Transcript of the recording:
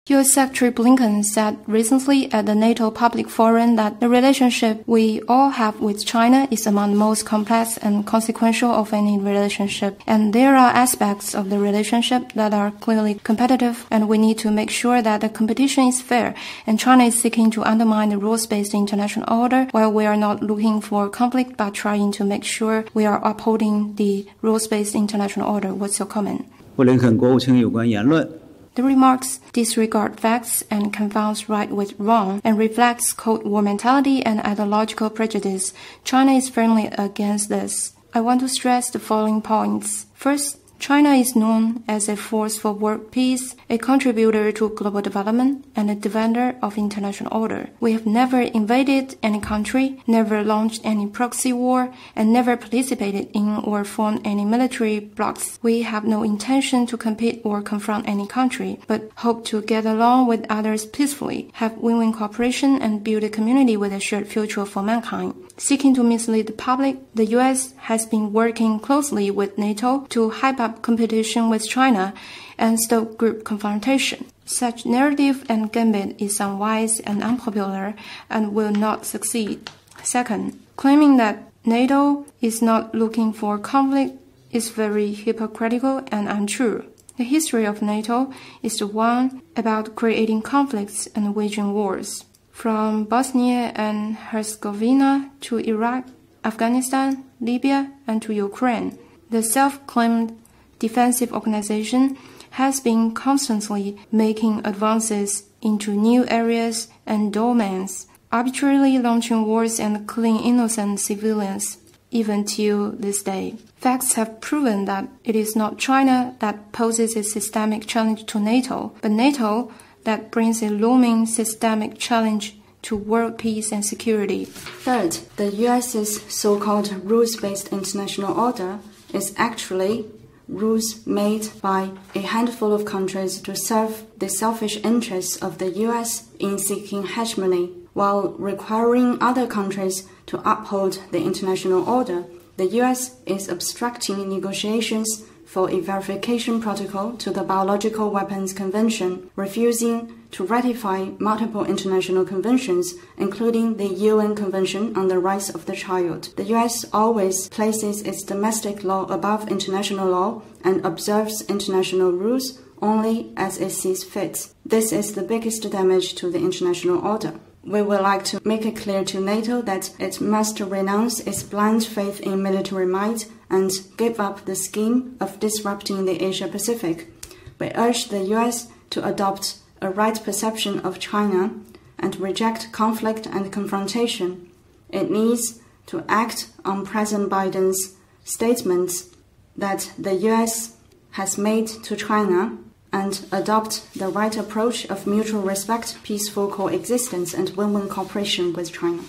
U.S. Secretary Blinken said recently at the NATO Public Forum that the relationship we all have with China is among the most complex and consequential of any relationship. And there are aspects of the relationship that are clearly competitive, and we need to make sure that the competition is fair. And China is seeking to undermine the rules-based international order, while we are not looking for conflict but trying to make sure we are upholding the rules-based international order. What's your comment? 布林肯国务卿有关言论 The remarks disregard facts and confounds right with wrong and reflects Cold War mentality and ideological prejudice. China is firmly against this. I want to stress the following points. First, China is known as a force for world peace, a contributor to global development, and a defender of international order. We have never invaded any country, never launched any proxy war, and never participated in or formed any military blocs. We have no intention to compete or confront any country, but hope to get along with others peacefully, have win-win cooperation, and build a community with a shared future for mankind. Seeking to mislead the public, the U.S. has been working closely with NATO to hype up competition with China and stoke group confrontation. Such narrative and gambit is unwise and unpopular and will not succeed. Second, claiming that NATO is not looking for conflict is very hypocritical and untrue. The history of NATO is the one about creating conflicts and waging wars. From Bosnia and Herzegovina to Iraq, Afghanistan, Libya, and to Ukraine, the self-claimed defensive organization has been constantly making advances into new areas and domains, arbitrarily launching wars and killing innocent civilians, even till this day. Facts have proven that it is not China that poses a systemic challenge to NATO, but NATO that brings a looming systemic challenge to world peace and security. Third, the US's so-called rules-based international order is actually rules made by a handful of countries to serve the selfish interests of the US in seeking hegemony, while requiring other countries to uphold the international order. The US is obstructing negotiations for a verification protocol to the Biological Weapons Convention, refusing to ratify multiple international conventions, including the UN Convention on the Rights of the Child. The US always places its domestic law above international law and observes international rules only as it sees fit. This is the biggest damage to the international order. We would like to make it clear to NATO that it must renounce its blind faith in military might and give up the scheme of disrupting the Asia-Pacific. We urge the US to adopt a right perception of China and reject conflict and confrontation. It needs to act on President Biden's statements that the US has made to China and adopt the right approach of mutual respect, peaceful coexistence, and win-win cooperation with China.